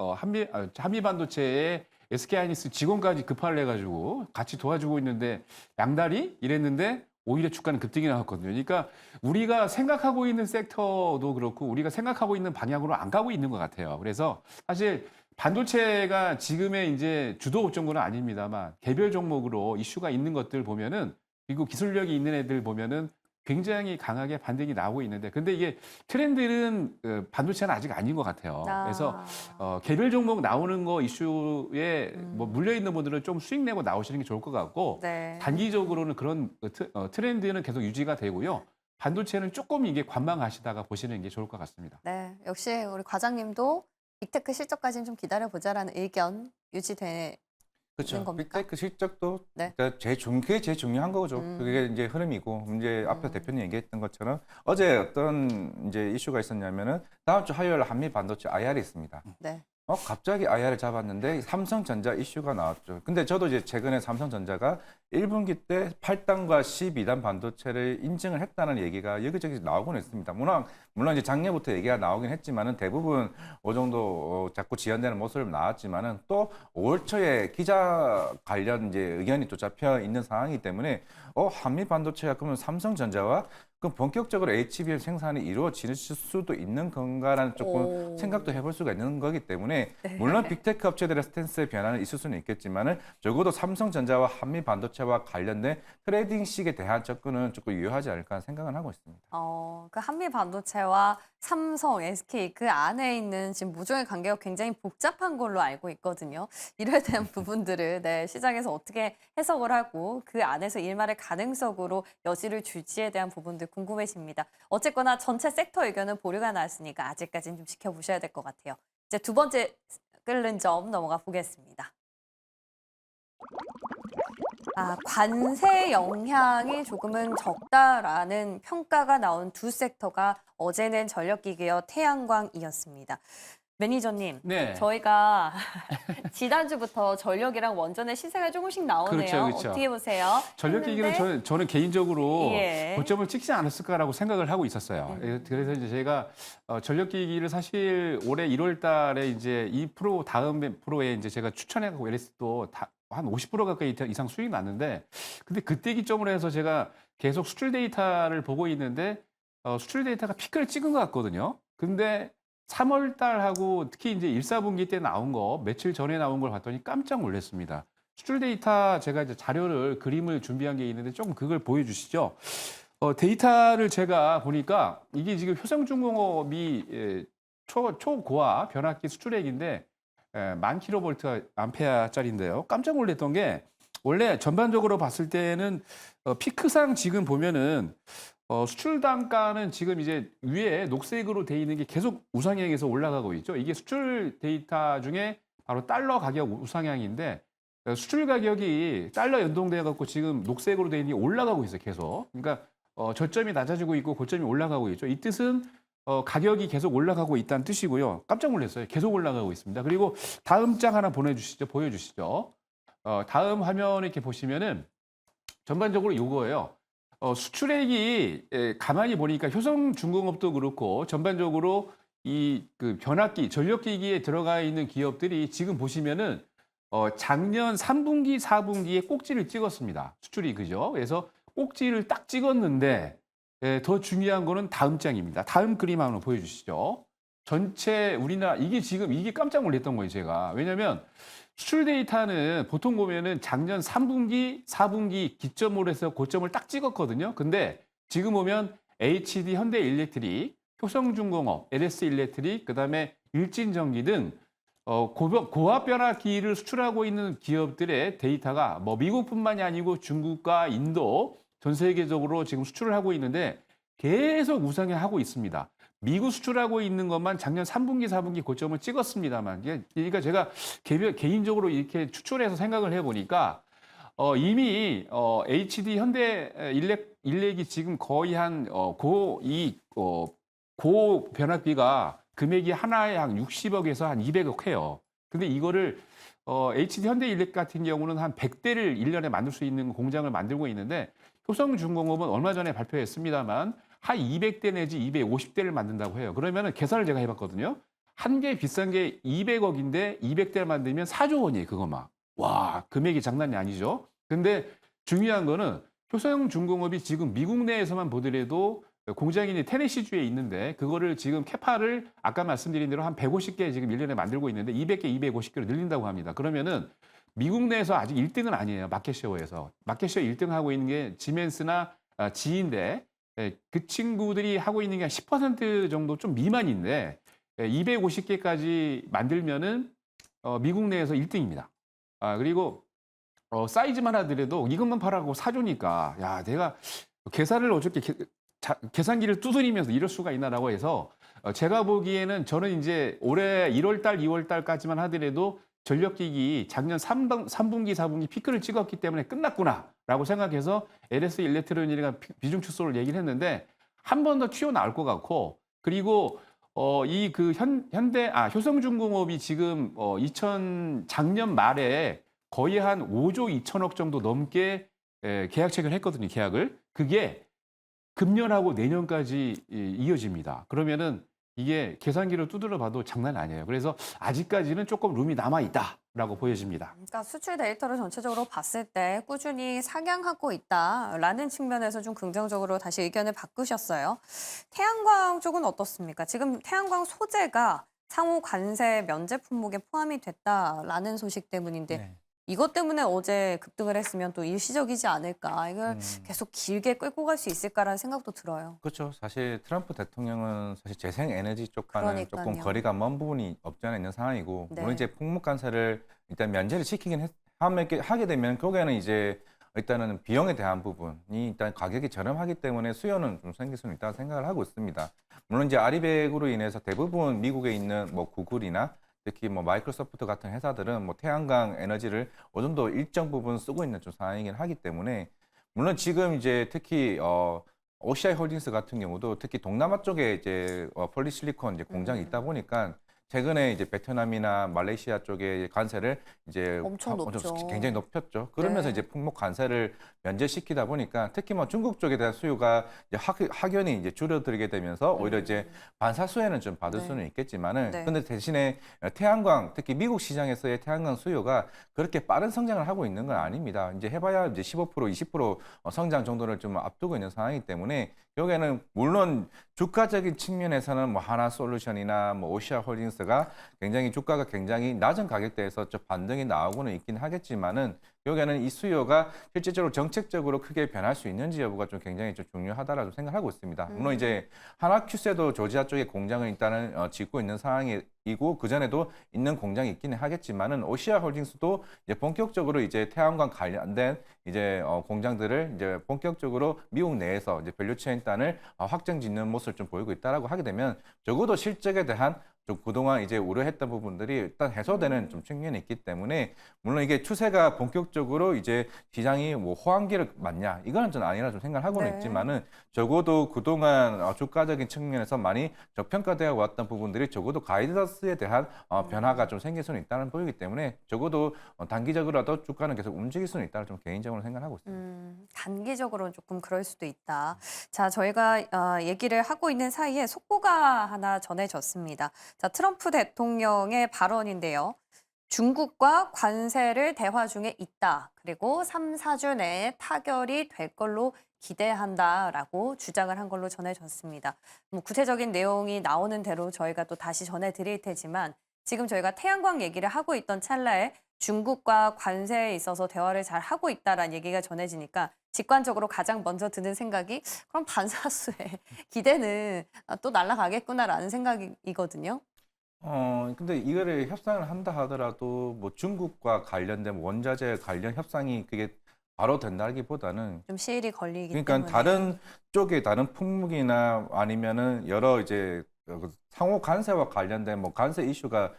Speaker 2: 한미반도체에 SK 하이닉스 직원까지 급발을 해가지고 같이 도와주고 있는데 양다리 이랬는데 오히려 주가는 급등이 나왔거든요. 그러니까 우리가 생각하고 있는 섹터도 그렇고 우리가 생각하고 있는 방향으로 안 가고 있는 것 같아요. 그래서 사실 반도체가 지금의 이제 주도 업종군은 아닙니다만 개별 종목으로 이슈가 있는 것들 보면은 그리고 기술력이 있는 애들 보면은 굉장히 강하게 반등이 나오고 있는데 근데 이게 트렌드는 반도체는 아직 아닌 것 같아요. 그래서 개별 종목 나오는 거 이슈에 물려 있는 분들은 좀 수익 내고 나오시는 게 좋을 것 같고
Speaker 1: 네.
Speaker 2: 단기적으로는 그런 트렌드는 계속 유지가 되고요. 반도체는 조금 이게 관망하시다가 보시는 게 좋을 것 같습니다.
Speaker 1: 네, 역시 우리 과장님도 빅테크 실적까지는 좀 기다려보자라는 의견 유지되는
Speaker 3: 그렇죠.
Speaker 1: 겁니까?
Speaker 3: 빅테크 실적도
Speaker 1: 네.
Speaker 3: 그러니까 그게 제일 중요한 거죠. 그게 이제 흐름이고 이제 앞에 대표님 얘기했던 것처럼 어제 어떤 이제 이슈가 있었냐면은 다음 주 화요일 한미 반도체 IR이 있습니다.
Speaker 1: 네.
Speaker 3: 갑자기 IR을 잡았는데 삼성전자 이슈가 나왔죠. 근데 저도 이제 최근에 삼성전자가 1분기 때 8단과 12단 반도체를 인증을 했다는 얘기가 여기저기 나오곤 했습니다. 물론 이제 작년부터 얘기가 나오긴 했지만은 대부분 그 정도 자꾸 지연되는 모습을 나왔지만은 또 5월 초에 기자 관련 이제 의견이 또 잡혀 있는 상황이기 때문에 한미 반도체가 그러면 삼성전자와 그럼 본격적으로 HBM 생산이 이루어질 수도 있는 건가라는 조금 생각도 해볼 수가 있는 거기 때문에 물론 빅테크 업체들의 스탠스의 변화는 있을 수는 있겠지만은 적어도 삼성전자와 한미 반도체와 관련된 트레이딩식에 대한 접근은 조금 유효하지 않을까 생각은 하고 있습니다.
Speaker 1: 그 한미 반도체와 삼성, SK 그 안에 있는 지금 무종의 관계가 굉장히 복잡한 걸로 알고 있거든요. 이에 대한 부분들을 시장에서 어떻게 해석을 하고 그 안에서 일말의 가능성으로 여지를 줄지에 대한 부분들 궁금해집니다. 어쨌거나 전체 섹터 의견은 보류가 나왔으니까 아직까지는 좀 지켜보셔야 될 것 같아요. 이제 두 번째 끓는 점 넘어가 보겠습니다. 관세 영향이 조금은 적다라는 평가가 나온 두 섹터가 어제는 전력기기와 태양광이었습니다. 매니저님,
Speaker 2: 네.
Speaker 1: 저희가 지난주부터 전력이랑 원전의 시세가 조금씩 나오네요.
Speaker 2: 그렇죠.
Speaker 1: 어떻게 보세요?
Speaker 2: 전력기기는 저는 개인적으로
Speaker 1: 예.
Speaker 2: 고점을 찍지 않았을까라고 생각을 하고 있었어요. 그래서 이제 제가 전력기기를 사실 올해 1월 달에 이제 2% 다음 프로에 이제 제가 추천해가고 LS 한 50% 가까이 이상 수익이 났는데 근데 그때 기점으로 해서 제가 계속 수출 데이터를 보고 있는데 수출 데이터가 피크를 찍은 것 같거든요. 근데 3월 달하고 특히 이제 1, 4분기 때 나온 거 며칠 전에 나온 걸 봤더니 깜짝 놀랐습니다. 수출 데이터 제가 이제 그림을 준비한 게 있는데 조금 그걸 보여주시죠. 데이터를 제가 보니까 이게 지금 효성중공업이 초고화 변압기 수출액인데 1000kV 암페어짜리인데요. 깜짝 놀랐던 게 원래 전반적으로 봤을 때는 피크상 지금 보면은 수출 단가는 지금 이제 위에 녹색으로 돼 있는 게 계속 우상향해서 올라가고 있죠. 이게 수출 데이터 중에 바로 달러 가격 우상향인데 수출 가격이 달러 연동돼 갖고 지금 녹색으로 돼 있는 게 올라가고 있어요, 계속. 그러니까 저점이 낮아지고 있고 고점이 올라가고 있죠. 이 뜻은 가격이 계속 올라가고 있다는 뜻이고요. 깜짝 놀랐어요. 계속 올라가고 있습니다. 그리고 다음 장 하나 보여주시죠. 다음 화면 이렇게 보시면은 전반적으로 요거예요. 수출액이 가만히 보니까 효성중공업도 그렇고 전반적으로 이 그 변압기, 전력기기에 들어가 있는 기업들이 지금 보시면은 작년 3분기, 4분기에 꼭지를 찍었습니다. 수출이 그죠? 그래서 꼭지를 딱 찍었는데 더 중요한 거는 다음 장입니다. 다음 그림 한번 보여주시죠. 전체 우리나라 이게 깜짝 놀랐던 거예요, 제가. 왜냐하면 수출 데이터는 보통 보면은 작년 3분기, 4분기 기점으로 해서 고점을 딱 찍었거든요. 근데 지금 보면 HD 현대일렉트릭, 효성중공업, LS일렉트릭, 그다음에 일진전기 등 고압 변압기를 수출하고 있는 기업들의 데이터가 뭐 미국뿐만이 아니고 중국과 인도 전 세계적으로 지금 수출을 하고 있는데 계속 우상향하고 있습니다. 미국 수출하고 있는 것만 작년 3분기, 4분기 고점을 찍었습니다만, 그러니까 제가 개인적으로 이렇게 추출해서 생각을 해보니까 이미 HD 현대 일렉이 지금 거의 한 고 변압기가 금액이 하나에 한 60억에서 한 200억 해요. 근데 이거를 HD 현대 일렉 같은 경우는 한 100대를 1년에 만들 수 있는 공장을 만들고 있는데 효성중공업은 얼마 전에 발표했습니다만 한 200대 내지 250대를 만든다고 해요. 그러면은 계산을 제가 해봤거든요. 한 개 비싼 게 200억인데 200대를 만들면 4조 원이에요, 그거만. 와, 금액이 장난이 아니죠. 근데 중요한 거는 효성중공업이 지금 미국 내에서만 보더라도 공장이 이제 테네시주에 있는데 그거를 지금 캐파를 아까 말씀드린 대로 한 150개 지금 1년에 만들고 있는데 200개, 250개로 늘린다고 합니다. 그러면은 미국 내에서 아직 1등은 아니에요. 마켓쉐어에서. 마켓쉐어 1등 하고 있는 게 지멘스나 지인데 그 친구들이 하고 있는 게 한 10% 정도 좀 미만인데 250개까지 만들면은 미국 내에서 1등입니다. 그리고 사이즈만 하더라도 이것만 팔아고 4조니까 야, 내가 계산을 어저께 계산기를 두드리면서 이럴 수가 있나라고 해서 제가 보기에는 저는 이제 올해 1월 달, 2월 달까지만 하더라도 전력기기 작년 3분기, 4분기 피크를 찍었기 때문에 끝났구나라고 생각해서 LS 일렉트로닉이랑 비중 축소를 얘기를 했는데 한 번 더 튀어나올 것 같고 그리고 이 그 효성중공업이 지금 작년 말에 거의 한 5조 2천억 정도 넘게 계약 체결을 했거든요, 계약을. 그게 금년하고 내년까지 이어집니다. 그러면은 이게 계산기를 두드려 봐도 장난 아니에요. 그래서 아직까지는 조금 룸이 남아 있다라고 보여집니다.
Speaker 1: 그러니까 수출 데이터를 전체적으로 봤을 때 꾸준히 상향하고 있다라는 측면에서 좀 긍정적으로 다시 의견을 바꾸셨어요. 태양광 쪽은 어떻습니까? 지금 태양광 소재가 상호 관세 면제 품목에 포함이 됐다라는 소식 때문인데
Speaker 3: 네.
Speaker 1: 이것 때문에 어제 급등을 했으면 또 일시적이지 않을까. 이걸 계속 길게 끌고 갈 수 있을까라는 생각도 들어요.
Speaker 3: 그렇죠. 사실 트럼프 대통령은 사실 재생에너지 쪽과는 조금
Speaker 1: 그러니까요.
Speaker 3: 거리가 먼 부분이 없지 않아 있는 상황이고
Speaker 1: 네.
Speaker 3: 물론 이제 품목 관세를 일단 면제를 시키긴 하게 되면 거기에는 이제 일단은 비용에 대한 부분이 일단 가격이 저렴하기 때문에 수요는 좀 생길 수는 있다고 생각을 하고 있습니다. 물론 이제 아리백으로 인해서 대부분 미국에 있는 뭐 구글이나 특히 뭐 마이크로소프트 같은 회사들은 뭐 태양광 에너지를 어느 정도 일정 부분 쓰고 있는 좀 상황이긴 하기 때문에 물론 지금 이제 특히 OCI 홀딩스 같은 경우도 특히 동남아 쪽에 이제 폴리실리콘 이제 공장이 있다 보니까 최근에 이제 베트남이나 말레이시아 쪽에 관세를 이제
Speaker 1: 엄청 높죠.
Speaker 3: 굉장히 높였죠. 그러면서
Speaker 1: 네.
Speaker 3: 이제 품목 관세를 면제시키다 보니까 특히 뭐 중국 쪽에 대한 수요가 이제 확연히 이제 줄어들게 되면서 오히려 이제 반사 수혜는 좀 받을
Speaker 1: 네.
Speaker 3: 수는 있겠지만은
Speaker 1: 네.
Speaker 3: 근데 대신에 태양광 특히 미국 시장에서의 태양광 수요가 그렇게 빠른 성장을 하고 있는 건 아닙니다. 이제 해봐야 이제 15% 20% 성장 정도를 좀 앞두고 있는 상황이기 때문에 여기에는 물론 주가적인 측면에서는 뭐 하나솔루션이나 뭐 오시아 홀딩스 하면서가 굉장히 주가가 굉장히 낮은 가격대에서 좀 반등이 나오고는 있긴 하겠지만은 여기에는 이 수요가 실질적으로 정책적으로 크게 변할 수 있는지 여부가 좀 굉장히 좀 중요하다라고 생각하고 있습니다. 물론 이제 하나큐스에도 조지아 쪽에 공장을 일단은 짓고 있는 상황이고 그 전에도 있는 공장이 있기는 하겠지만은 오시아 홀딩스도 이제 본격적으로 이제 태양광 관련된 이제 공장들을 이제 본격적으로 미국 내에서 이제 밸류체인단을 확장 짓는 모습을 좀 보이고 있다라고 하게 되면 적어도 실적에 대한 좀 그동안 이제 우려했던 부분들이 일단 해소되는 좀 측면이 있기 때문에 물론 이게 추세가 본격적으로 이제 시장이 뭐 호황기를 맞냐 이거는 좀 아니라 좀 생각하고는
Speaker 1: 네.
Speaker 3: 있지만은 적어도 그동안 주가적인 측면에서 많이 저평가되어 왔던 부분들이 적어도 가이던스에 대한 변화가 좀 생길 수는 있다는 보이기 때문에 적어도 단기적으로라도 주가는 계속 움직일 수는 있다고 좀 개인적으로 생각하고 있습니다.
Speaker 1: 단기적으로는 조금 그럴 수도 있다. 자, 저희가 얘기를 하고 있는 사이에 속보가 하나 전해졌습니다. 자, 트럼프 대통령의 발언인데요. 중국과 관세를 대화 중에 있다. 그리고 3, 4주 내에 타결이 될 걸로 기대한다라고 주장을 한 걸로 전해졌습니다. 뭐 구체적인 내용이 나오는 대로 저희가 또 다시 전해드릴 테지만 지금 저희가 태양광 얘기를 하고 있던 찰나에 중국과 관세에 있어서 대화를 잘 하고 있다라는 얘기가 전해지니까 직관적으로 가장 먼저 드는 생각이 그럼 반사수의 기대는 또 날아가겠구나라는 생각이거든요.
Speaker 3: 근데 이거를 협상을 한다 하더라도 뭐 중국과 관련된 원자재 관련 협상이 그게 바로 된다기보다는
Speaker 1: 좀 시일이 걸리기
Speaker 3: 그러니까
Speaker 1: 때문에.
Speaker 3: 다른 쪽에 다른 품목이나 아니면은 여러 이제 상호 관세와 관련된 뭐 관세 이슈가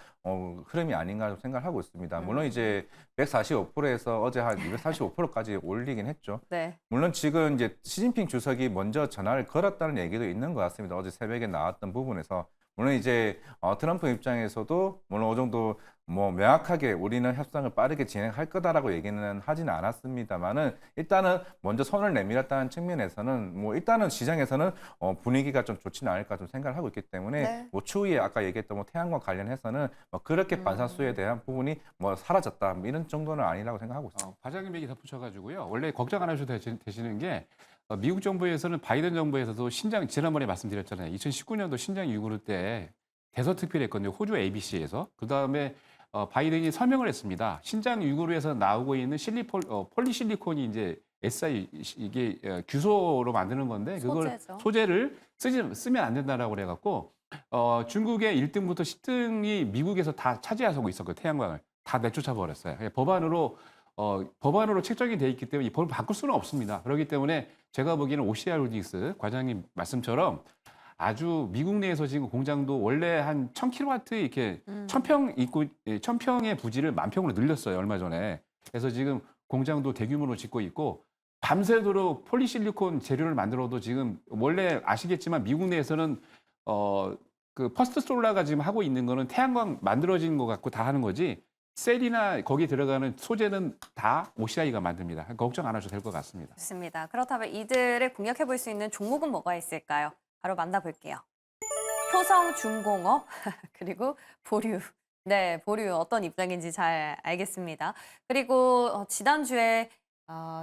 Speaker 3: 흐름이 아닌가 좀 생각하고 있습니다. 물론 이제 145%에서 어제 한 245%까지 올리긴 했죠.
Speaker 1: 네.
Speaker 3: 물론 지금 이제 시진핑 주석이 먼저 전화를 걸었다는 얘기도 있는 것 같습니다. 어제 새벽에 나왔던 부분에서. 물론 이제 트럼프 입장에서도 물론 어느 정도 뭐 명확하게 우리는 협상을 빠르게 진행할 거다라고 얘기는 하지는 않았습니다만은 일단은 먼저 손을 내밀었다는 측면에서는 뭐 일단은 시장에서는 분위기가 좀 좋지는 않을까 좀 생각을 하고 있기 때문에
Speaker 1: 네.
Speaker 3: 뭐 추후에 아까 얘기했던 뭐 태양광 관련해서는 뭐 그렇게 반사수에 대한 부분이 뭐 사라졌다 뭐 이런 정도는 아니라고 생각하고 있습니다.
Speaker 2: 과장님 얘기 덧붙여가지고요. 원래 걱정 안 하셔도 되시는 게 미국 정부에서는 바이든 정부에서도 신장 지난번에 말씀드렸잖아요. 2019년도 신장 유구르 때 대서특필을 했거든요. 호주 ABC에서. 그다음에 바이든이 설명을 했습니다. 신장 유구르에서 나오고 있는 폴리실리콘이 이제 SI 이게 규소로 만드는 건데 그걸
Speaker 1: 소재죠.
Speaker 2: 소재를 쓰면 안 된다라고 그래갖고 중국의 1등부터 10등이 미국에서 다 차지하고 있었거든요. 태양광을 다 내쫓아 버렸어요. 법안으로 책정이 돼 있기 때문에 이 법을 바꿀 수는 없습니다. 그렇기 때문에 제가 보기에는 OCI 홀딩스 과장님 말씀처럼 아주 미국 내에서 지금 공장도 원래 한 1000kW 이렇게 1000평의 부지를 10,000평으로 늘렸어요. 얼마 전에. 그래서 지금 공장도 대규모로 짓고 있고 밤새도록 폴리실리콘 재료를 만들어도 지금 원래 아시겠지만 미국 내에서는 그 퍼스트 솔라가 지금 하고 있는 거는 태양광 만들어진 거 갖고 다 하는 거지 셀이나 거기 들어가는 소재는 다 OCI가 만듭니다. 걱정 안 하셔도 될 것 같습니다.
Speaker 1: 좋습니다. 그렇다면 이들을 공략해 볼 수 있는 종목은 뭐가 있을까요? 바로 만나볼게요. 효성중공업 그리고 보류. 네, 보류 어떤 입장인지 잘 알겠습니다. 그리고 지난주에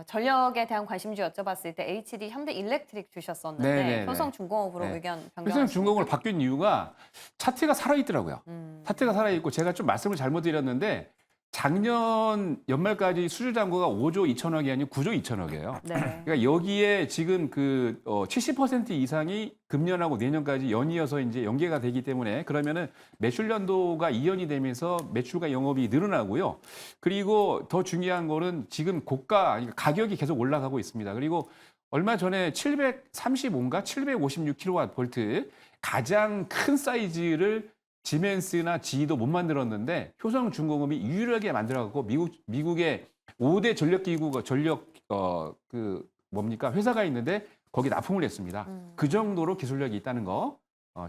Speaker 1: 전력에 대한 관심주 여쭤봤을 때 HD 현대일렉트릭 주셨었는데
Speaker 2: 네네네.
Speaker 1: 효성중공업으로
Speaker 2: 네.
Speaker 1: 의견
Speaker 2: 그래서
Speaker 1: 변경하셨습니다.
Speaker 2: 중공을 바뀐 이유가 차트가 살아있더라고요. 차트가 살아있고 제가 좀 말씀을 잘못 드렸는데 작년 연말까지 수주 잔고가 5조 2천억이 아니고 9조 2천억이에요.
Speaker 1: 네.
Speaker 2: 그러니까 여기에 지금 그 70% 이상이 금년하고 내년까지 연이어서 이제 연계가 되기 때문에 그러면은 매출 연도가 2년이 되면서 매출과 영업이 늘어나고요. 그리고 더 중요한 거는 지금 그러니까 가격이 계속 올라가고 있습니다. 그리고 얼마 전에 735인가 756kW 가장 큰 사이즈를 지멘스나 GE도 못 만들었는데 효성중공업이 유일하게 만들어갖고 미국의 5대 전력기구가 회사가 있는데 거기 납품을 했습니다. 그 정도로 기술력이 있다는 거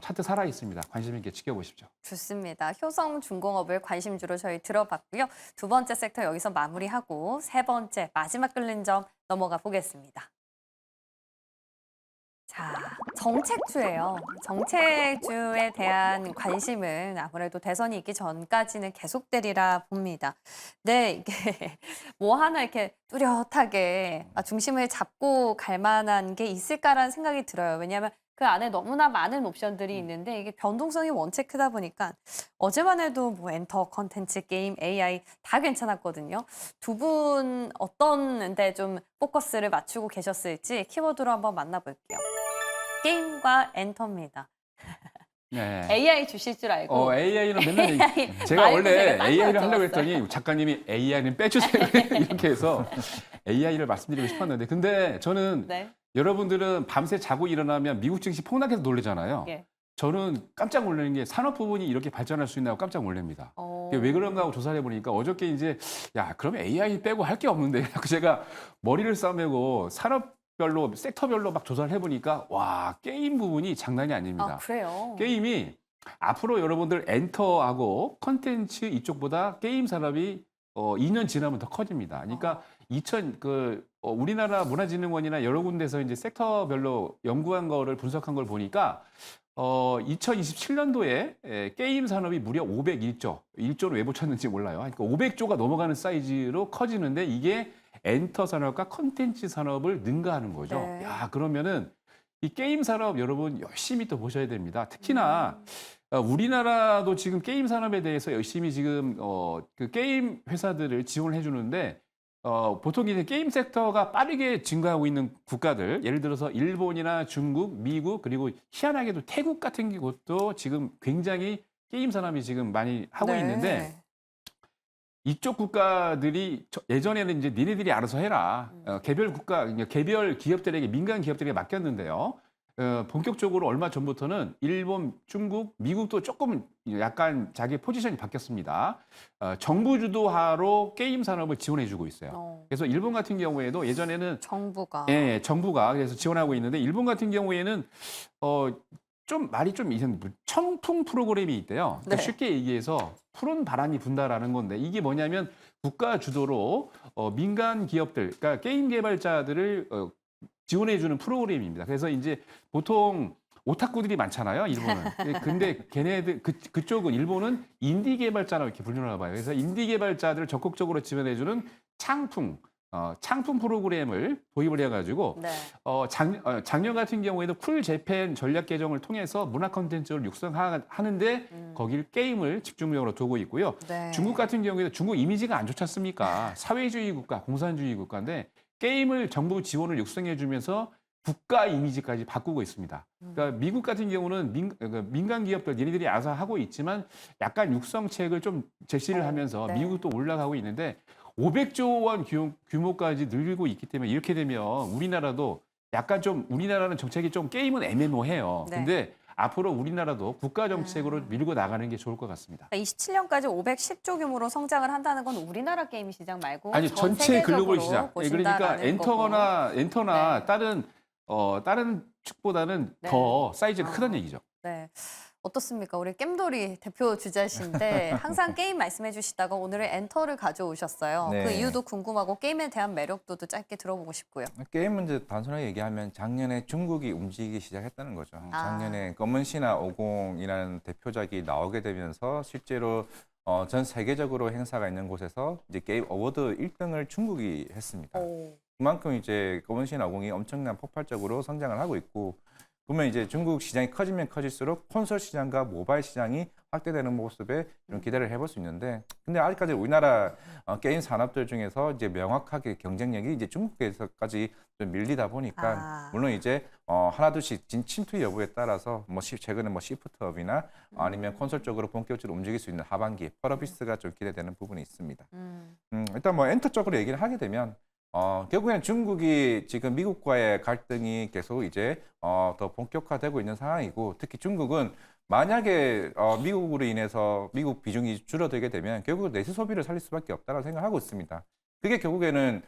Speaker 2: 차트 살아 있습니다. 관심 있게 지켜보십시오.
Speaker 1: 좋습니다. 효성중공업을 관심주로 저희 들어봤고요. 두 번째 섹터 여기서 마무리하고 세 번째 마지막 끓는 점 넘어가 보겠습니다. 자, 정책주예요. 정책주에 대한 관심은 아무래도 대선이 있기 전까지는 계속되리라 봅니다. 네, 이게 뭐 하나 이렇게 뚜렷하게 중심을 잡고 갈 만한 게 있을까라는 생각이 들어요. 왜냐하면 그 안에 너무나 많은 옵션들이 있는데 이게 변동성이 원체 크다 보니까 어제만 해도 뭐 엔터, 컨텐츠, 게임, AI 다 괜찮았거든요. 두 분 어떤 데 좀 포커스를 맞추고 계셨을지 키워드로 한번 만나볼게요. 게임과 엔터입니다.
Speaker 2: 네.
Speaker 1: AI 주실 줄 알고
Speaker 2: AI는 맨날
Speaker 1: AI
Speaker 2: 제가
Speaker 1: 말고
Speaker 2: 원래
Speaker 1: 제가 딴거
Speaker 2: AI를 하려고
Speaker 1: 여쭤봤어요.
Speaker 2: 했더니 작가님이 AI는 빼주세요 이렇게 해서 AI를 말씀드리고 싶었는데 근데 저는
Speaker 1: 네.
Speaker 2: 여러분들은 밤새 자고 일어나면 미국 증시 폭락해서 놀라잖아요.
Speaker 1: 예.
Speaker 2: 저는 깜짝 놀라는 게 산업 부분이 이렇게 발전할 수 있나고 깜짝 놀랍니다. 그게 왜 그런가 하고 조사를 해보니까 어저께 이제 야 그러면 AI 빼고 할 게 없는데 그래서 제가 머리를 싸매고 산업별로 섹터별로 막 조사를 해보니까 와 게임 부분이 장난이 아닙니다.
Speaker 1: 아, 그래요?
Speaker 2: 게임이 앞으로 여러분들 엔터하고 컨텐츠 이쪽보다 게임 산업이 2년 지나면 더 커집니다. 그러니까 우리나라 문화진흥원이나 여러 군데서 이제 섹터별로 연구한 거를 분석한 걸 보니까 2027년도에 게임 산업이 무려 501조, 1조는 왜 붙였는지 몰라요. 그러니까 500조가 넘어가는 사이즈로 커지는데 이게 엔터 산업과 컨텐츠 산업을 능가하는 거죠.
Speaker 1: 네.
Speaker 2: 야, 그러면은 이 게임 산업 여러분 열심히 또 보셔야 됩니다. 특히나 우리나라도 지금 게임 산업에 대해서 열심히 지금 그 게임 회사들을 지원을 해주는데 보통 이제 게임 섹터가 빠르게 증가하고 있는 국가들, 예를 들어서 일본이나 중국, 미국 그리고 희한하게도 태국 같은 곳도 지금 굉장히 게임 산업이 지금 많이 하고
Speaker 1: 네.
Speaker 2: 있는데 이쪽 국가들이 예전에는 이제 니네들이 알아서 해라. 개별 국가, 그러니까 개별 기업들에게 민간 기업들에게 맡겼는데요. 본격적으로 얼마 전부터는 일본, 중국, 미국도 조금 약간 자기 포지션이 바뀌었습니다. 정부 주도화로 게임 산업을 지원해주고 있어요. 그래서 일본 같은 경우에도 예전에는
Speaker 1: 정부가.
Speaker 2: 예, 정부가 그래서 지원하고 있는데 일본 같은 경우에는 좀 말이 좀 이상 청풍 프로그램이 있대요. 그러니까
Speaker 1: 네.
Speaker 2: 쉽게 얘기해서 푸른 바람이 분다라는 건데 이게 뭐냐면 국가 주도로 민간 기업들, 그러니까 게임 개발자들을 지원해주는 프로그램입니다. 그래서 이제 보통 오타쿠들이 많잖아요, 일본은. 근데 걔네들 그쪽은 일본은 인디 개발자라고 이렇게 불리나 봐요. 그래서 인디 개발자들을 적극적으로 지원해주는 창풍 프로그램을 도입을 해가지고
Speaker 1: 네.
Speaker 2: 작년 같은 경우에도 쿨 재팬 전략 개정을 통해서 문화 콘텐츠를 육성하는데 거길 게임을 집중적으로 두고 있고요.
Speaker 1: 네.
Speaker 2: 중국 같은 경우에도 중국 이미지가 안 좋지 않습니까? 사회주의 국가, 공산주의 국가인데 게임을 정부 지원을 육성해주면서 국가 이미지까지 바꾸고 있습니다. 그러니까 미국 같은 경우는 민간 기업들 얘네들이 알아서 하고 있지만 약간 육성책을 좀 제시를 하면서
Speaker 1: 네.
Speaker 2: 미국도 올라가고 있는데 500조 원 규모까지 늘고 있기 때문에 이렇게 되면 우리나라도 약간 좀 우리나라는 정책이 좀 게임은 애매모해요.
Speaker 1: 네.
Speaker 2: 근데 앞으로 우리나라도 국가 정책으로 밀고 나가는 게 좋을 것 같습니다.
Speaker 1: 27년까지 510조 규모로 성장을 한다는 건 우리나라 게임 시장 말고
Speaker 2: 아니
Speaker 1: 전
Speaker 2: 전체 글로벌
Speaker 1: 세계적으로
Speaker 2: 시장. 예,
Speaker 1: 보신다라는
Speaker 2: 그러니까 엔터나
Speaker 1: 네.
Speaker 2: 다른 축보다는
Speaker 1: 네.
Speaker 2: 더 사이즈가 크다는 얘기죠.
Speaker 1: 네. 어떻습니까? 우리 겜돌이 대표 주자신데 항상 게임 말씀해 주시다가 오늘은 엔터를 가져오셨어요.
Speaker 3: 네.
Speaker 1: 그 이유도 궁금하고 게임에 대한 매력도도 짧게 들어보고 싶고요.
Speaker 3: 게임은 이제 단순하게 얘기하면 작년에 중국이 움직이기 시작했다는 거죠.
Speaker 1: 아.
Speaker 3: 작년에 검은 신화 50이라는 대표작이 나오게 되면서 실제로 전 세계적으로 행사가 있는 곳에서 이제 게임 어워드 1등을 중국이 했습니다. 그만큼 이제 검은 신화 50이 엄청난 폭발적으로 성장을 하고 있고 그러면 이제 중국 시장이 커지면 커질수록 콘솔 시장과 모바일 시장이 확대되는 모습에 좀 기대를 해볼 수 있는데 근데 아직까지 우리나라 게임 산업들 중에서 이제 명확하게 경쟁력이 이제 중국에서까지 좀 밀리다 보니까 물론 이제 하나둘씩 침투 여부에 따라서 뭐 최근에 뭐 시프트업이나 아니면 콘솔 쪽으로 본격적으로 움직일 수 있는 하반기 펄어비스가 좀 기대되는 부분이 있습니다. 일단 뭐 엔터 쪽으로 얘기를 하게 되면 결국에는 중국이 지금 미국과의 갈등이 계속 이제 더 본격화되고 있는 상황이고 특히 중국은 만약에 미국으로 인해서 미국 비중이 줄어들게 되면 결국 내수 소비를 살릴 수밖에 없다고 생각하고 있습니다. 그게 결국에는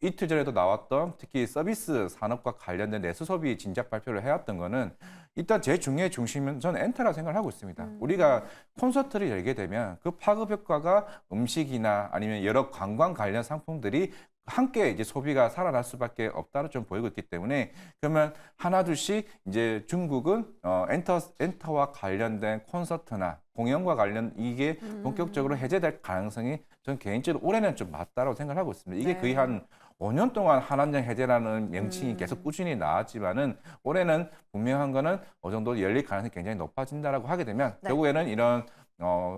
Speaker 3: 이틀 전에도 나왔던 특히 서비스 산업과 관련된 내수 소비 진작 발표를 해왔던 거는 일단 제일 중심은 저는 엔터라고 생각을 하고 있습니다. 우리가 콘서트를 열게 되면 그 파급 효과가 음식이나 아니면 여러 관광 관련 상품들이 함께 이제 소비가 살아날 수밖에 없다로 좀 보이고 있기 때문에 그러면 하나 둘씩 이제 중국은 엔터와 관련된 콘서트나 공연과 관련 이게 본격적으로 해제될 가능성이 저는 개인적으로 올해는 좀 맞다라고 생각을 하고 있습니다. 이게
Speaker 1: 네.
Speaker 3: 거의 한 5년 동안 한한정 해제라는 명칭이 계속 꾸준히 나왔지만은 올해는 분명한 거는 어느 정도 열릴 가능성이 굉장히 높아진다라고 하게 되면
Speaker 1: 네.
Speaker 3: 결국에는 이런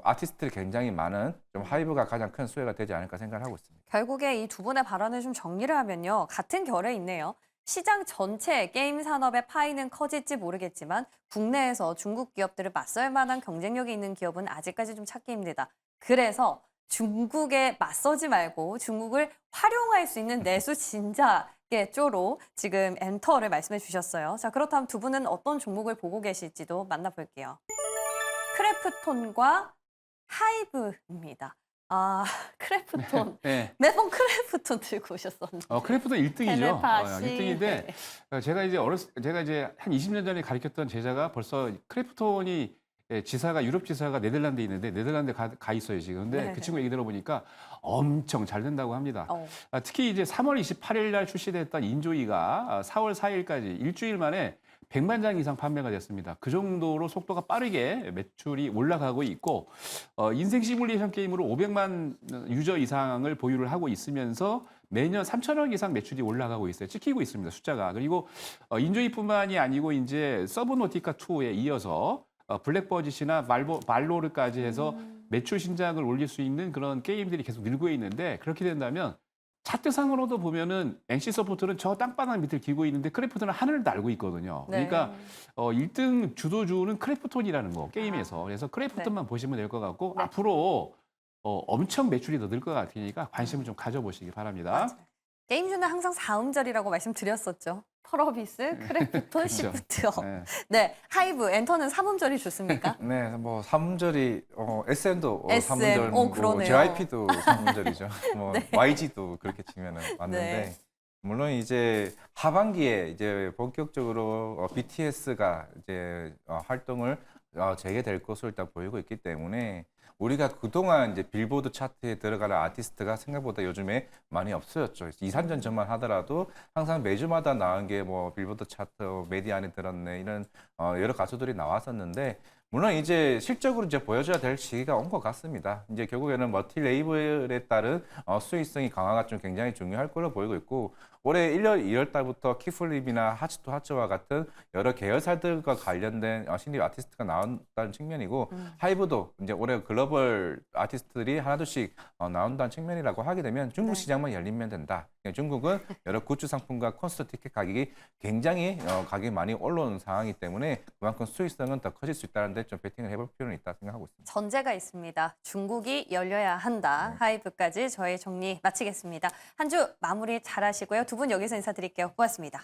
Speaker 3: 아티스트들이 굉장히 많은 좀 하이브가 가장 큰 수혜가 되지 않을까 생각을 하고 있습니다.
Speaker 1: 결국에 이 두 분의 발언을 좀 정리를 하면요. 같은 결에 있네요. 시장 전체 게임 산업의 파이는 커질지 모르겠지만 국내에서 중국 기업들을 맞설 만한 경쟁력이 있는 기업은 아직까지 좀 찾기 힘들다. 그래서 중국에 맞서지 말고 중국을 활용할 수 있는 내수 진작의 쪼로 지금 엔터를 말씀해 주셨어요. 자, 그렇다면 두 분은 어떤 종목을 보고 계실지도 만나볼게요. 크래프톤과 하이브입니다. 아, 크래프톤.
Speaker 2: 네.
Speaker 1: 매번 크래프톤 들고 오셨었는데.
Speaker 2: 크래프톤 1등이죠.
Speaker 1: 텔레파시.
Speaker 2: 1등인데 제가 이제 한 20년 전에 가르쳤던 제자가 벌써 크래프톤이 지사가 유럽 지사가 네덜란드에 있는데 네덜란드에 가 있어요 지금. 근데
Speaker 1: 네.
Speaker 2: 그 친구 얘기 들어보니까 엄청 잘 된다고 합니다.
Speaker 1: 어.
Speaker 2: 특히 이제 3월 28일 날 출시됐던 인조이가 4월 4일까지 일주일 만에 100만 장 이상 판매가 됐습니다. 그 정도로 속도가 빠르게 매출이 올라가고 있고 인생 시뮬레이션 게임으로 500만 유저 이상을 보유를 하고 있으면서 매년 3천억 이상 매출이 올라가고 있어요. 찍히고 있습니다. 숫자가. 그리고 인조이뿐만이 아니고 이제 서브노티카 2에 이어서 블랙버짓이나 말로르까지 해서 매출 신작을 올릴 수 있는 그런 게임들이 계속 늘고 있는데 그렇게 된다면 차트상으로도 보면은 NC 소프트는 저 땅바닥 밑을 기고 있는데 크래프톤은 하늘을 날고 있거든요.
Speaker 1: 네.
Speaker 2: 그러니까 1등 주도주는 크래프톤이라는 거 게임에서. 그래서 크래프톤만 보시면 될 것 같고
Speaker 1: 네.
Speaker 2: 앞으로 엄청 매출이 더 늘 것 같으니까 관심을 좀 가져보시기 바랍니다.
Speaker 1: 맞아요. 게임주는 항상 4음절이라고 말씀드렸었죠. 펄어비스, 크래프톤,
Speaker 2: 그렇죠.
Speaker 1: 시프트요.
Speaker 2: 네.
Speaker 1: 네, 하이브, 엔터는 3음절이 좋습니까?
Speaker 3: 네, 뭐 3음절이 SM도
Speaker 1: SM,
Speaker 3: 3음절이고
Speaker 1: 그러네요.
Speaker 3: JYP도 3음절이죠. 뭐
Speaker 1: 네.
Speaker 3: YG도 그렇게 치면은 맞는데
Speaker 1: 네.
Speaker 3: 물론 이제 하반기에 이제 본격적으로 BTS가 이제 활동을 재개될 것으로 일단 보이고 있기 때문에 우리가 그동안 이제 빌보드 차트에 들어가는 아티스트가 생각보다 요즘에 많이 없어졌죠. 이산전 전만 하더라도 항상 매주마다 나온 게 뭐 빌보드 차트 메디 안에 들었네 이런 여러 가수들이 나왔었는데 물론 이제 실적으로 이제 보여줘야 될 시기가 온 것 같습니다. 이제 결국에는 멀티 레이블에 따른 수익성이 강화가 좀 굉장히 중요할 걸로 보이고 있고 올해 1월 2월 달부터 키플립이나 하츠토 하츠와 같은 여러 계열사들과 관련된 신규 아티스트가 나온다는 측면이고 하이브도 이제 올해 글로벌 아티스트들이 하나둘씩 나온다는 측면이라고 하게 되면 중국
Speaker 1: 네.
Speaker 3: 시장만 열리면 된다. 중국은 여러 굿즈 상품과 콘서트 티켓 가격이 굉장히 가격이 많이 올라오는 상황이기 때문에 그만큼 수익성은 더 커질 수 있다는 데 좀 베팅을 해볼 필요는 있다 생각하고 있습니다.
Speaker 1: 전제가 있습니다. 중국이 열려야 한다. 하이브까지 저희 정리 마치겠습니다. 한 주 마무리 잘 하시고요. 두 분 여기서 인사드릴게요. 고맙습니다.